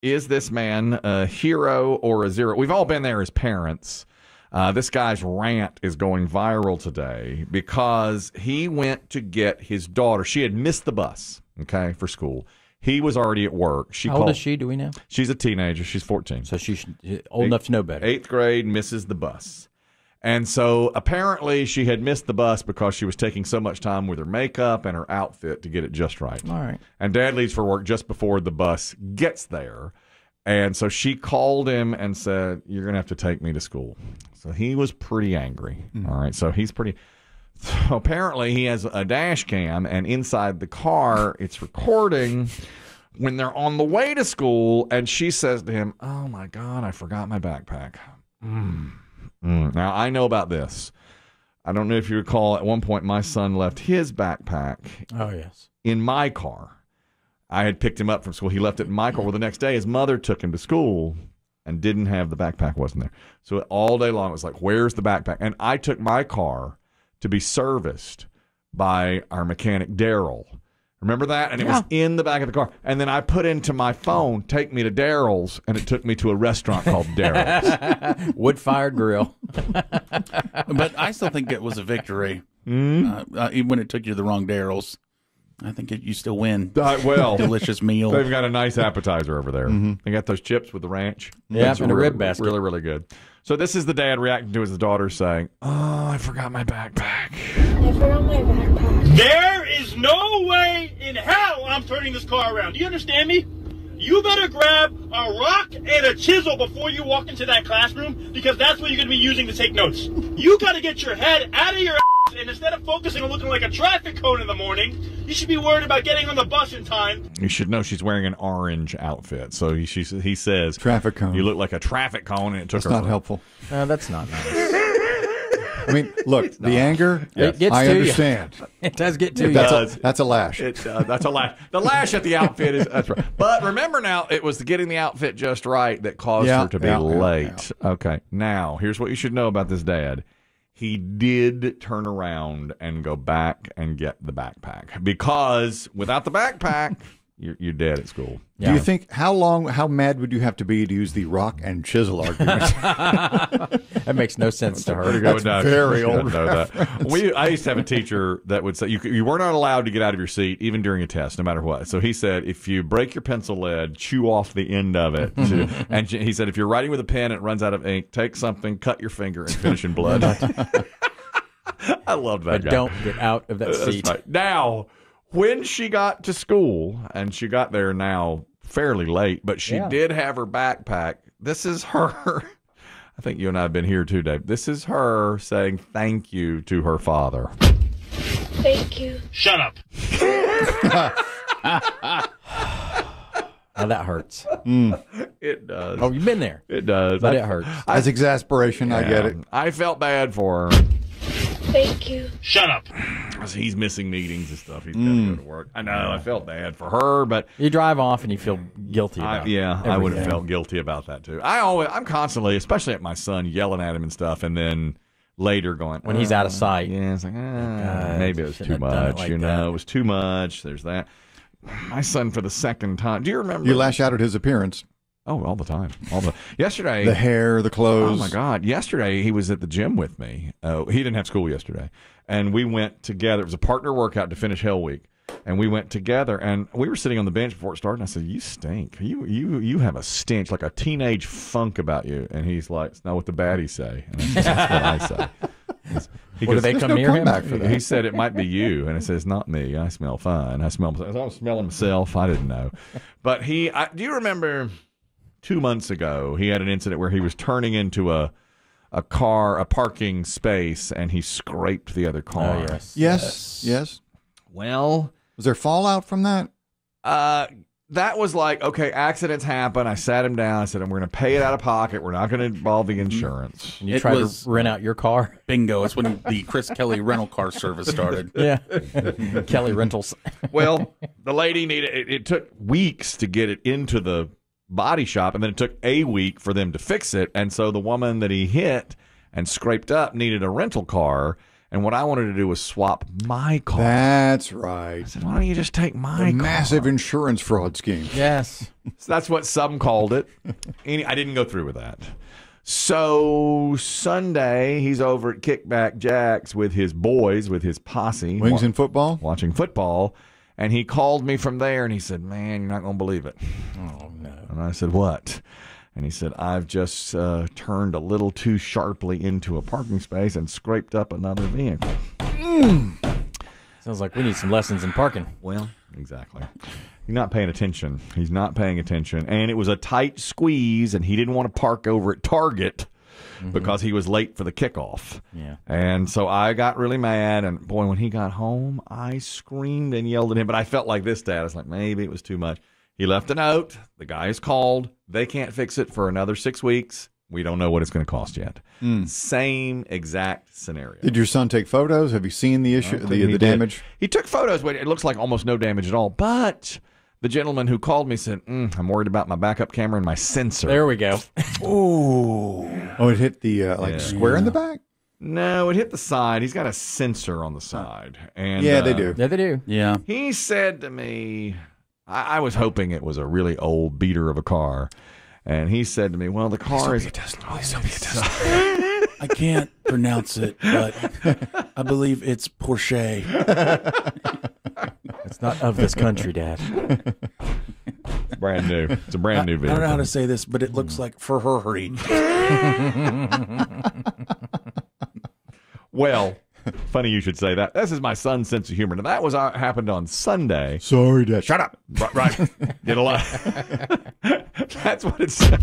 Is this man a hero or a zero? We've all been there as parents. This guy's rant is going viral today because he went to get his daughter. She had missed the bus, okay, for school. He was already at work. How old is she? Do we know? She's a teenager. She's 14. So she's old enough to know better. 8th grade, misses the bus. And so apparently she had missed the bus because she was taking so much time with her makeup and her outfit to get it just right. All right. And Dad leaves for work just before the bus gets there. And so she called him and said, "You're going to have to take me to school." So he was pretty angry. All right. So he's pretty. So apparently he has a dash cam, and inside the car it's recording when they're on the way to school. And she says to him, "Oh, my God, I forgot my backpack." Now, I know about this. I don't know if you recall, at one point my son left his backpack in my car. I had picked him up from school. He left it in my car. Well, the next day his mother took him to school and didn't have the backpack, wasn't there. So all day long it was like, where's the backpack? And I took my car to be serviced by our mechanic, Daryl. Remember that? And it was in the back of the car. And then I put into my phone, take me to Daryl's, and it took me to a restaurant called Daryl's. Wood-fired grill. But I still think it was a victory. Even when it took you to the wrong Daryl's. I think you still win. Well, delicious meal. They've got a nice appetizer over there. They got those chips with the ranch. Yeah, and a rib basket. Really, really good. So this is the dad reacting to his daughter saying, "Oh, I forgot my backpack. I forgot my backpack." There is no way in hell I'm turning this car around. Do you understand me? You better grab a rock and a chisel before you walk into that classroom, because that's what you're going to be using to take notes. You got to get your head out of your ass, and instead of focusing on looking like a traffic cone in the morning, you should be worried about getting on the bus in time. You should know she's wearing an orange outfit. So he says, traffic cone. You look like a traffic cone, and it took That's her. not helpful. No, that's not nice. I mean, look, the anger, It gets I to understand. You. It does get to you. That's a lash. That's a lash. The lash at the outfit is that's right. But remember now, it was getting the outfit just right that caused her to be late. Okay, now here's what you should know about this dad. He did turn around and go back and get the backpack, because without the backpack, you're dead at school. Do you think how mad would you have to be to use the rock and chisel argument? That makes no sense to her. That's very old. I used to have a teacher that would say you were not allowed to get out of your seat even during a test, no matter what. So he said, if you break your pencil lead, chew off the end of it. And he said, if you're writing with a pen and it runs out of ink, take something, cut your finger, and finish in blood. I love that guy. But don't get out of that seat. Right. Now, when she got to school, and she got there now fairly late, but she did have her backpack. This is her. I think you and I have been here too, Dave. This is her saying thank you to her father. Thank you. Shut up. Now that hurts. It does. Oh, you've been there. It does. But it hurts. That's exasperation. I get it. I felt bad for her. Thank you. Shut up. He's missing meetings and stuff. He's got to go to work. I know. I felt bad for her, but you drive off and you feel guilty about it. I would have felt guilty about that too. I'm constantly, especially at my son, yelling at him and stuff, and then later going when he's out of sight. Yeah, it's like maybe it was too much. It was too much. There's that. My son, for the second time. Do you remember? You lash out at his appearance. Oh, all the time. Yesterday. The hair, the clothes. Oh, my God. Yesterday, he was at the gym with me. He didn't have school yesterday. And we went together. It was a partner workout to finish Hell Week. And we went together, and we were sitting on the bench before it started, and I said, "You stink. You have a stench, like a teenage funk about you." And he's like, "It's not what the baddies say." And that's what I say. Do they come near him? He said, "It might be you." And I said, "It's not me. I smell fine. I was smelling myself. I didn't know." But do you remember 2 months ago, he had an incident where he was turning into a parking space, and he scraped the other car. Oh, Yes. Well, was there fallout from that? That was like, okay, accidents happen. I sat him down. I said, we're going to pay it out of pocket. We're not going to involve the insurance. And you tried to rent out your car? Bingo. It's when the Chris Kelly rental car service started. Yeah. Kelly Rentals. Well, the lady it took weeks to get it into the body shop, and then it took a week for them to fix it. And so the woman that he hit and scraped up needed a rental car. And what I wanted to do was swap my car. That's right. I said, why don't you just take my A car? massive insurance fraud scheme. Yes. So that's what some called it. I didn't go through with that. So Sunday, he's over at Kickback Jack's with his boys, with his posse. Wings and football? Watching football. And he called me from there, and he said, man, you're not going to believe it. Oh, no. And I said, what? And he said, I've just turned a little too sharply into a parking space and scraped up another vehicle. Sounds like we need some lessons in parking. Well, exactly. He's not paying attention. He's not paying attention. And it was a tight squeeze, and he didn't want to park over at Target because he was late for the kickoff. Yeah. And so I got really mad, and boy, when he got home, I screamed and yelled at him. But I felt like this, Dad. I was like, maybe it was too much. He left a note. The guy is called. They can't fix it for another 6 weeks. We don't know what it's going to cost yet. Same exact scenario. Did your son take photos? Have you seen the issue, the damage? He took photos, but it looks like almost no damage at all. But the gentleman who called me said, I'm worried about my backup camera and my sensor. There we go. Oh, it hit the square in the back? No, it hit the side. He's got a sensor on the side. And Yeah, they do. Yeah, they do. Yeah. He said to me, I was hoping it was a really old beater of a car. And he said to me, well, the car is... I can't pronounce it, but I believe it's Porsche. It's not of this country, Dad. It's brand new. It's a brand new I vehicle. don't know how to say this, but it looks like Ferrari. Well, funny you should say that. This is my son's sense of humor. Now, that was happened on Sunday. Sorry, Dad. Shut up. Right. Did a lot. That's what it said.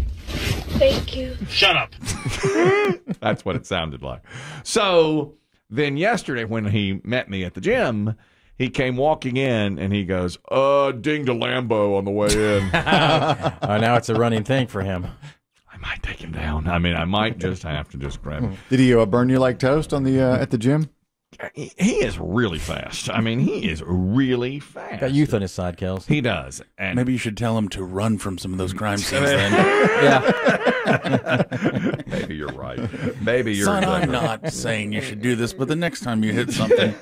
Thank you. Shut up. That's what it sounded like. So then yesterday when he met me at the gym, he came walking in and he goes, dinged a Lambo on the way in. Now it's a running thing for him. I might take him down. I mean, I might just have to just grab him. Did he burn you like toast on the at the gym? He is really fast. I mean, he is really fast. Got youth on his side, Kels. He does. And Maybe you should tell him to run from some of those crime scenes then. Yeah. maybe you're right. Maybe you're Son, exactly I'm right. not saying you should do this, but the next time you hit something,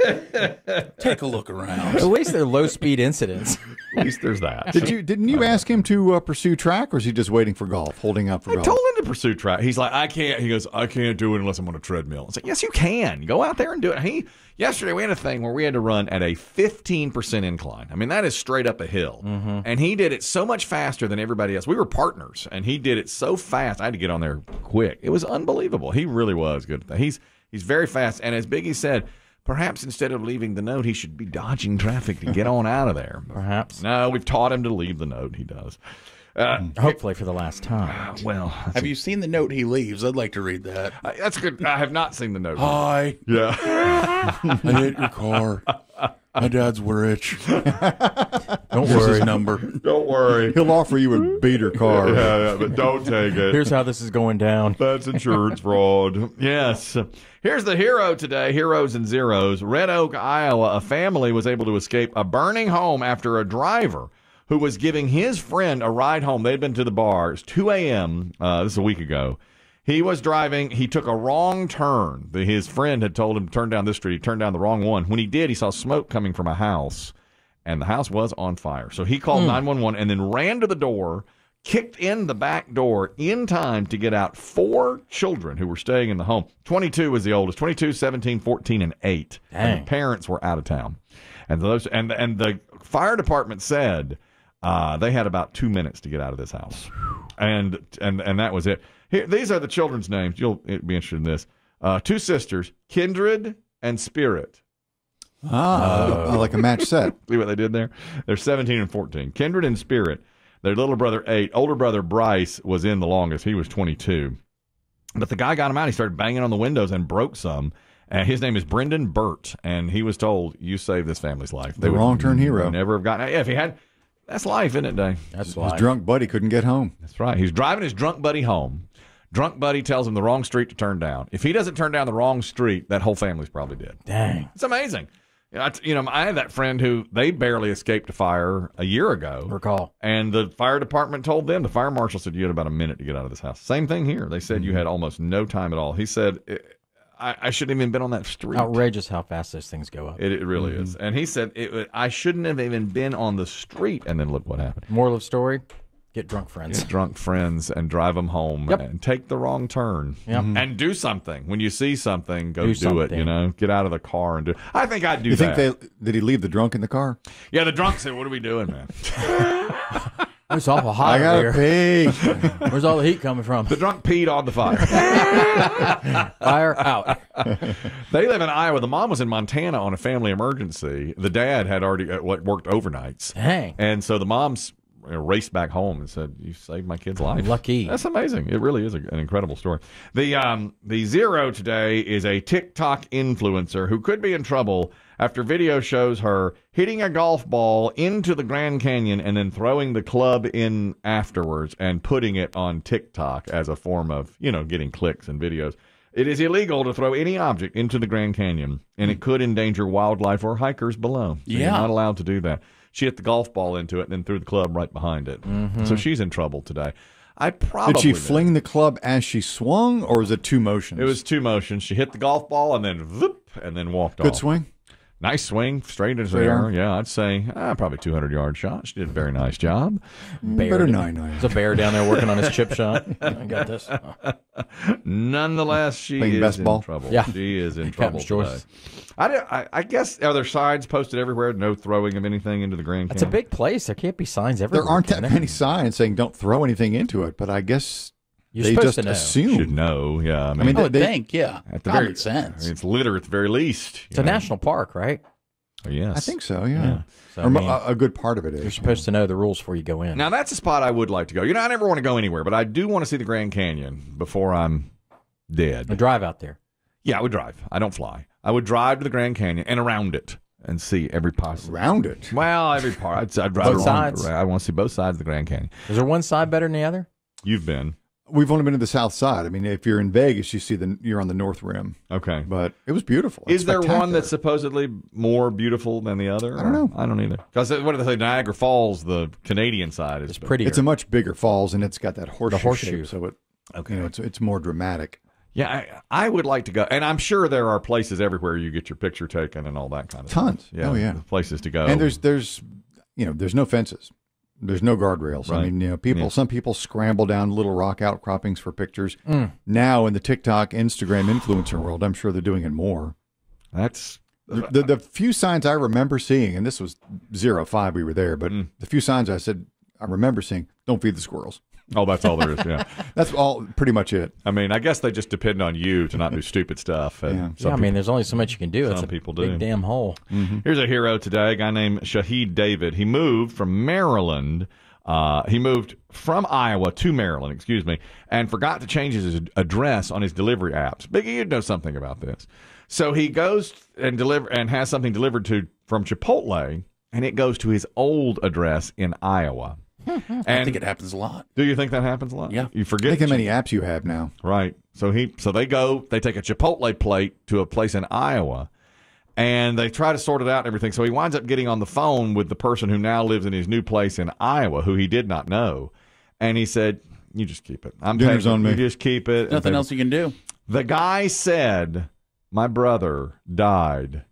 take a look around. At least they're low-speed incidents. At least there's that. Didn't you ask him to pursue track, or is he just waiting for golf, holding out for I golf? told him to pursue track. He's like, I can't. He goes, I can't do it unless I'm on a treadmill. I was like, yes, you can. Go out there and do it. Yesterday we had a thing where we had to run at a 15% incline. I mean, that is straight up a hill. And he did it so much faster than everybody else. We were partners, and he did it so fast. I had to get on there quick. It was unbelievable. He really was good at that. He's very fast. And as Biggie said, perhaps instead of leaving the note, he should be dodging traffic to get on out of there. Perhaps. No, we've taught him to leave the note. He does. Hopefully for the last time. Well, Have you seen the note he leaves? I'd like to read that. that's good. I have not seen the note. Hi, Yeah. I hit your car. My dad's rich. Don't Here's worry. his number. Don't worry. He'll offer you a beater car. Yeah, but don't take it. Here's how this is going down. That's insurance fraud. Yes. Here's the hero today, heroes and zeros. Red Oak, Iowa, a family was able to escape a burning home after a driver who was giving his friend a ride home. They'd been to the bar. It's 2 a.m. This is a week ago. He was driving. He took a wrong turn. His friend had told him to turn down this street. He turned down the wrong one. When he did, he saw smoke coming from a house, and the house was on fire. So he called 911 and then ran to the door, kicked in the back door in time to get out 4 children who were staying in the home. 22 was the oldest, 22, 17, 14, and 8. And Dang. the parents were out of town. And the fire department said they had about 2 minutes to get out of this house. And that was it. Here, these are the children's names. You'll be interested in this. 2 sisters, Kindred and Spirit. Like a match set. See what they did there? They're 17 and 14. Kindred and Spirit. Their little brother, 8. Older brother, Bryce, was in the longest. He was 22. But the guy got him out. He started banging on the windows and broke some. His name is Brendan Burt, and he was told, you saved this family's life. The wrong turn hero. Never have gotten out. Yeah, if he had, that's life, isn't it, Dave? That's His why. drunk buddy couldn't get home. That's right. He's driving his drunk buddy home. Drunk buddy tells him the wrong street to turn down. If he doesn't turn down the wrong street, that whole family's probably dead. Dang. It's amazing. I had that friend who they barely escaped a fire a year ago. Recall. And the fire department told them, the fire marshal said, you had about a minute to get out of this house. Same thing here. They said you had almost no time at all. He said, I shouldn't have even been on that street. Outrageous how fast those things go up. It really is. And he said, I shouldn't have even been on the street. And then look what happened. Moral of the story, get drunk friends. Get drunk friends and drive them home and take the wrong turn. Yep. And do something. When you see something, go do it, something. you know. Get out of the car and do it. I think I'd do You that. think did he leave the drunk in the car? Yeah, the drunk said, what are we doing, man? It's awful hot I gotta here. pee. Where's all the heat coming from? The drunk peed on the fire. Fire out. They live in Iowa. The mom was in Montana on a family emergency. The dad had already worked overnights. Dang. And so the mom's raced back home and said, you saved my kid's life. Lucky. That's amazing. It really is an incredible story. The zero today is a TikTok influencer who could be in trouble after video shows her hitting a golf ball into the Grand Canyon and then throwing the club in afterwards and putting it on TikTok as a form of, getting clicks and videos. It is illegal to throw any object into the Grand Canyon, and it could endanger wildlife or hikers below. So you're not allowed to do that. She hit the golf ball into it and then threw the club right behind it. So she's in trouble today. Did she fling the club as she swung, or was it two motions? It was two motions. She hit the golf ball and then whoop, and then walked off. Good swing? Nice swing, straight into the air. Yeah, I'd say probably 200-yard shot. She did a very nice job. Better 9-9. There's a bear down there working on his chip shot. I got this. Nonetheless, she Playing is best ball? in trouble. Yeah. She is in trouble today. Choice. I guess, are there signs posted everywhere? No throwing of anything into the Grand Canyon? It's a big place. There can't be signs everywhere. There aren't that can there? many signs saying don't throw anything into it, but I guess You're they supposed just to know. assume. Should know, yeah. I would think, yeah. At the Common very sense. It's litter at the very least. It's a national park, right? Yes. I think so, yeah. So, Or a good part of it is. you're supposed to know the rules before you go in. Now, that's a spot I would like to go. I never want to go anywhere, but I do want to see the Grand Canyon before I'm dead. A drive out there. Yeah, I would drive. I don't fly. I would drive to the Grand Canyon and around it and see every possible. Around it. Well, every part. I'd drive Both around. sides. I want to see both sides of the Grand Canyon. Is there one side better than the other? You've been. We've only been to the south side. I mean, if you're in Vegas, you're on the north rim. Okay. But it was beautiful. It's Is there one spectacular. that's supposedly more beautiful than the other? I don't know. I don't either. Because what do they say? Niagara Falls, the Canadian side, is It's prettier. It's a much bigger falls, and it's got that horseshoe, horseshoe. shape, so it's more dramatic. Yeah, I would like to go, and I'm sure there are places everywhere you get your picture taken and all that kind of Tons. stuff. Yeah, Oh, yeah. places to go. And there's no fences. There's no guardrails. Right. I mean, some people scramble down little rock outcroppings for pictures. Now in the TikTok, Instagram influencer world, I'm sure they're doing it more. That's The few signs I remember seeing, and this was 05 we were there, but the few signs I remember seeing, don't feed the squirrels. that's all there is. Yeah, That's all pretty much it. I mean, I guess they just depend on you to not do stupid stuff. And Yeah, I mean, there's only so much you can do. It's some a people big do. damn hole. Here's a hero today, a guy named Shahid David. He moved from Maryland. He moved from Iowa to Maryland, and forgot to change his address on his delivery apps. Biggie, you'd know something about this. So he goes and has something delivered from Chipotle, and it goes to his old address in Iowa. I think it happens a lot. Do you think that happens a lot? Yeah. You forget. Think how many apps you have now. Right. So they take a Chipotle plate to a place in Iowa, and they try to sort it out and everything. So he winds up getting on the phone with the person who now lives in his new place in Iowa, who he did not know. And he said, you just keep it. I'm Dinner's on me. You just keep it. Nothing else you can do. The guy said, my brother died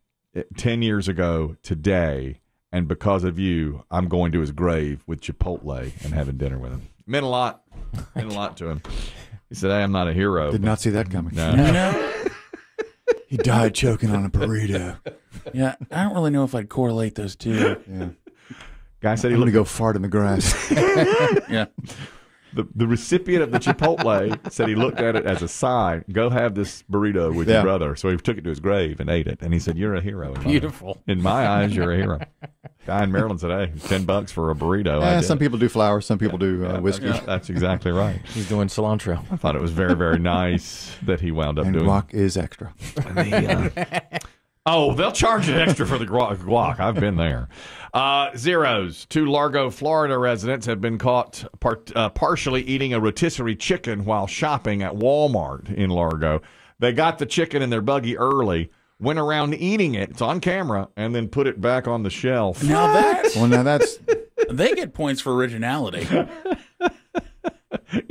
10 years ago today, and because of you, I'm going to his grave with Chipotle and having dinner with him. Meant a lot. Meant a lot to him. He said, hey, I'm not a hero. Did not see that coming. No. He died choking on a burrito. Yeah, I don't really know if I'd correlate those two. Yeah. Guy said I'm going to go fart in the grass. Yeah. The recipient of the Chipotle said he looked at it as a sign. Go have this burrito with your brother. So he took it to his grave and ate it. And he said, you're a hero. Beautiful. In my eyes, you're a hero. Guy in Maryland today, $10 for a burrito. Yeah, some people do flour, some people do whiskey. That's exactly right. He's doing cilantro. I thought it was very, very nice that he wound up And doing guac is extra. Oh, they'll charge you extra for the guac. I've been there. Zeros. 2 Largo, Florida residents have been caught partially eating a rotisserie chicken while shopping at Walmart in Largo. They got the chicken in their buggy early, went around eating it. It's on camera, and then put it back on the shelf. Now Well, now that's they get points for originality.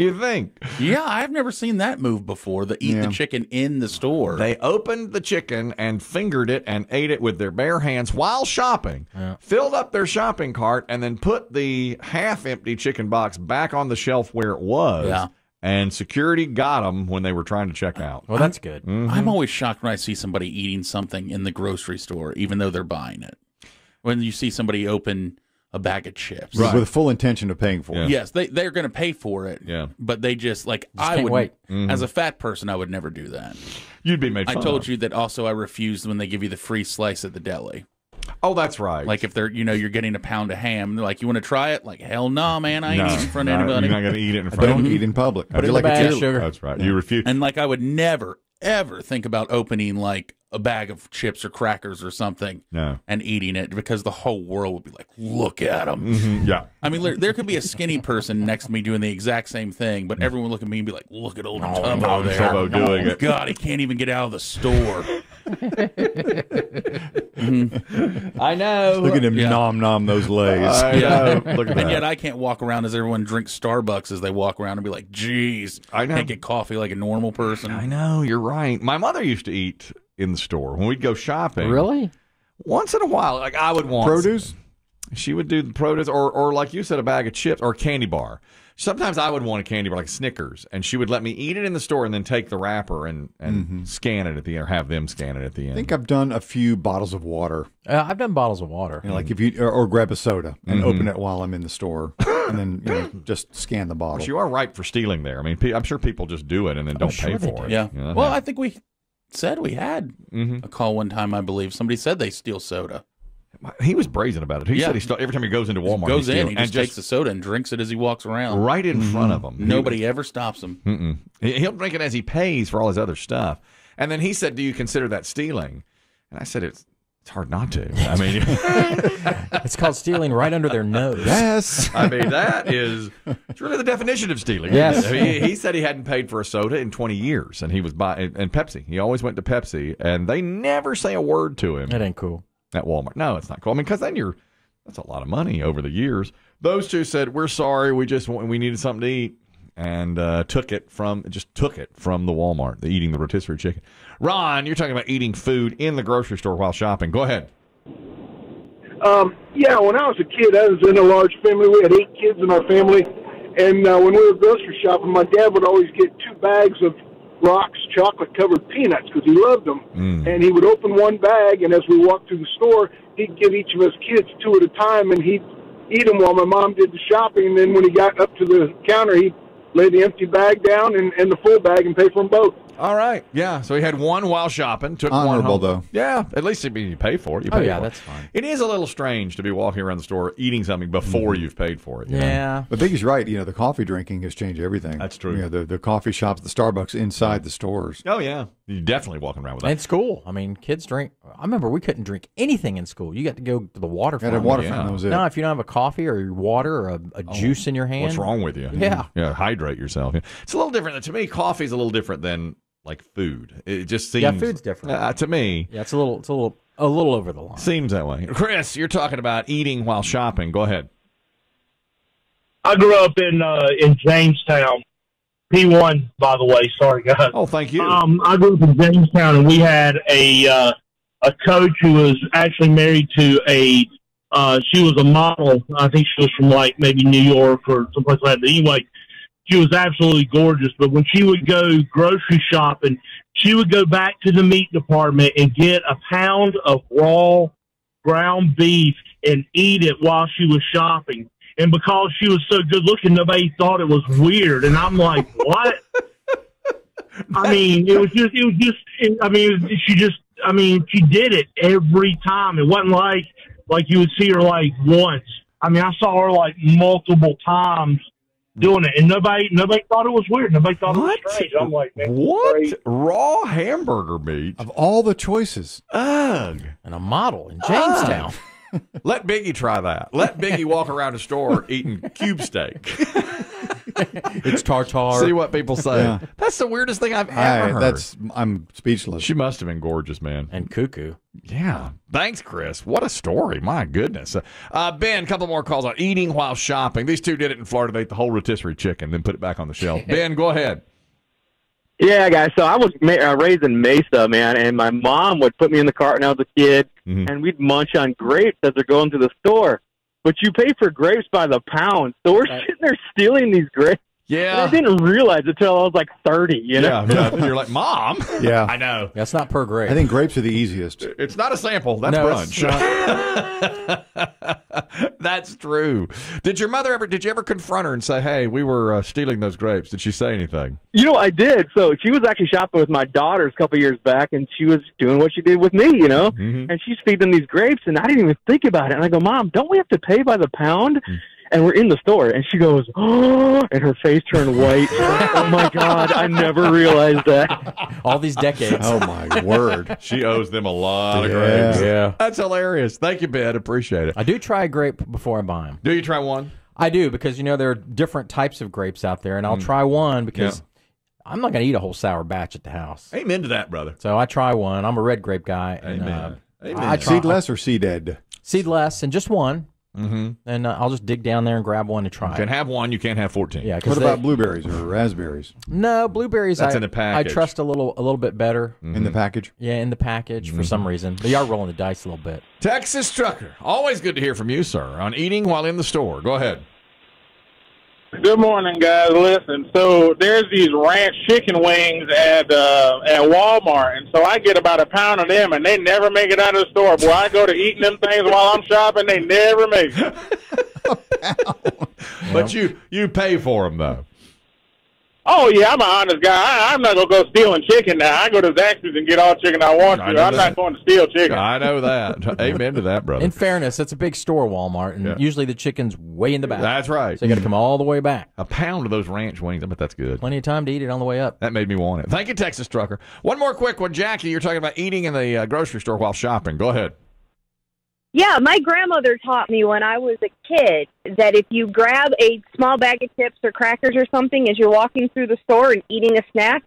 You think? Yeah, I've never seen that move before. The eat the chicken in the store. They opened the chicken and fingered it and ate it with their bare hands while shopping, filled up their shopping cart, and then put the half-empty chicken box back on the shelf where it was. Yeah. And security got them when they were trying to check out. Well, that's good. I'm always shocked when I see somebody eating something in the grocery store, even though they're buying it. When you see somebody open a bag of chips. Right. With full intention of paying for it. Yes, they're going to pay for it. Yeah. But they just, like, I can't would, wait. as a fat person, I would never do that. You'd be made I fun told of. you that also I refused when they give you the free slice at the deli. Oh, that's right. Like if they're, you're getting a pound of ham, and they're like, you want to try it? Like, hell no, man, I ain't eating in front of anybody. You're not going to eat it in I front of don't eat in public. Put it in the bag, sugar. That's right. You refuse. And like I would never, ever think about opening like a bag of chips or crackers or something and eating it, because the whole world would be like, look at them. Yeah. I mean, there could be a skinny person next to me doing the exact same thing, but everyone would look at me and be like, look at old Tubbo there. Tubbo doing it. God, he can't even get out of the store. I know. Look at him nom those Lays. I know. Look at that. And yet I can't walk around as everyone drinks Starbucks as they walk around and be like, geez, I know. can't get coffee like a normal person. I know. You're right. My mother used to eat in the store when we'd go shopping. Really? Once in a while, like I would want Produce? She would do the produce, or like you said, a bag of chips or a candy bar. Sometimes I would want a candy bar like Snickers, and she would let me eat it in the store and then take the wrapper and scan it at the end, or have them scan it at the end. I think I've done a few bottles of water. I've done bottles of water. Like if you or grab a soda and open it while I'm in the store, and then just scan the bottle. But you are right for stealing there. I mean, I'm sure people just do it and then don't pay for it. Yeah. You know? Well, I think we said we had a call one time, I believe. Somebody said they steal soda. He was brazen about it. He said every time he goes into Walmart, Goes he in, he just takes the soda and drinks it as he walks around. right in front of him. Nobody ever stops him. He'll drink it as he pays for all his other stuff. And then he said, "Do you consider that stealing?" And I said, "It's hard not to." I mean, It's called stealing right under their nose. Yes. I mean it's really the definition of stealing. Yes. Isn't it? He said he hadn't paid for a soda in 20 years, and he was buying and Pepsi. He always went to Pepsi, and they never say a word to him. That ain't cool. At Walmart. No, it's not cool. I mean, because then that's a lot of money over the years. Those two said, "We're sorry, we needed something to eat," and took it from the Walmart, eating the rotisserie chicken. Ron, you're talking about eating food in the grocery store while shopping. Go ahead. Yeah, when I was a kid, I was in a large family. We had 8 kids in our family, and when we were grocery shopping, my dad would always get 2 bags of Rocks chocolate-covered peanuts because he loved them. And he would open one bag, and as we walked through the store, he'd give each of us kids 2 at a time, and he'd eat them while my mom did the shopping. And then when he got up to the counter, he'd lay the empty bag down and the full bag and pay for them both. All right. Yeah. So he had one while shopping. Took Honorable, one home. though. Yeah. At least you pay for it. You Oh, pay yeah, for it. that's fine. It is a little strange to be walking around the store eating something before you've paid for it. you know? Yeah. But Biggie's right. The coffee drinking has changed everything. That's true. The coffee shops, the Starbucks inside the stores. Oh, yeah. You're definitely walking around with that. And school. I mean, kids drink. I remember we couldn't drink anything in school. You got to go to the water Had a fountain. water fountain. That was it. Now, if you don't have a coffee or water or a juice in your hand. What's wrong with you? Yeah. Yeah. Hydrate yourself. It's a little different. To me, coffee is a little different than like food. It just seems. Yeah, food's different. To me. Yeah, it's a little over the line. Seems that way. Chris, you're talking about eating while shopping. Go ahead. I grew up in Jamestown, P1, by the way. Sorry, guys. Oh, thank you. I grew up in Jamestown, and we had a coach who was actually married to she was a model. I think she was from like maybe New York or someplace like that. Anyway, she was absolutely gorgeous. But when she would go grocery shopping, she would go back to the meat department and get a pound of raw ground beef and eat it while she was shopping. And because she was so good looking, nobody thought it was weird. And I'm like, what? I mean, she did it every time. It wasn't like you would see her like once. I mean, I saw her like multiple times doing it, and nobody thought it was weird. Nobody thought it was strange. I'm like, man, what? great. Raw hamburger meat? Of all the choices. Ugh. And a model in Jamestown. Let Biggie try that. Let Biggie walk around a store eating cube steak. It's tartar. See what people say. Yeah. That's the weirdest thing I've ever heard. I'm speechless. She must have been gorgeous, man. And cuckoo. Yeah. Thanks, Chris. What a story. My goodness. Ben, a couple more calls on eating while shopping. These two did it in Florida. They ate the whole rotisserie chicken, then put it back on the shelf. Ben, go ahead. Yeah, guys. So I was raised in Mesa, man, and my mom would put me in the cart when I was a kid, and we'd munch on grapes as they're going to the store. But you pay for grapes by the pound, so we're sitting there stealing these grapes. Yeah. And I didn't realize it until I was like 30, you know? Yeah. You're like, Mom? Yeah. I know. That's not per grape. I think grapes are the easiest. It's not a sample. That's No, brunch. That's true. Did you ever confront her and say, hey, we were stealing those grapes? Did she say anything? You know, I did. So she was actually shopping with my daughters a couple years back, and she was doing what she did with me, you know? And she's feeding these grapes, and I didn't even think about it. And I go, Mom, don't we have to pay by the pound? And we're in the store, and she goes, oh, and her face turned white. Oh, my God, I never realized that. All these decades. Oh, my word. She owes them a lot of grapes. Yeah. That's hilarious. Thank you, Ben. Appreciate it. I do try a grape before I buy them. Do you try one? I do, because, you know, there are different types of grapes out there, and I'll try one because I'm not going to eat a whole sour batch at the house. Amen to that, brother. So I try one. I'm a red grape guy. Amen. And, Amen. Seedless or seeded? Seedless, and just one. And I'll just dig down there and grab one to try. You can have one. You can't have 14. Yeah. What about blueberries or raspberries? No, blueberries. That's in the package. I trust a little bit better. In the package? Yeah, in the package for some reason. They are rolling the dice a little bit. Texas Trucker. Always good to hear from you, sir, on eating while in the store. Go ahead. Good morning, guys. Listen, so there's these ranch chicken wings at Walmart, and so I get about a pound of them, and they never make it out of the store. Boy, I go to eating them things while I'm shopping, they never make it. But you pay for them, though. Oh, yeah, I'm an honest guy. I'm not going to go stealing chicken now. I go to Zaxby's and get all chicken I want to. I'm not going to steal chicken. I know that. Amen to that, brother. In fairness, it's a big store, Walmart, and usually the chicken's way in the back. That's right. So you got to come all the way back. A pound of those ranch wings. I bet that's good. Plenty of time to eat it on the way up. That made me want it. Thank you, Texas Trucker. One more quick one. Jackie, you're talking about eating in the grocery store while shopping. Go ahead. Yeah, my grandmother taught me when I was a kid that if you grab a small bag of chips or crackers or something as you're walking through the store and eating a snack,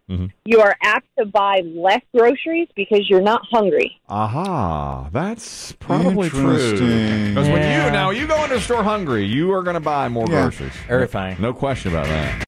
you are apt to buy less groceries because you're not hungry. Aha, that's probably true. Interesting. Because when you go into a store hungry, you are going to buy more groceries. Everything. No question about that.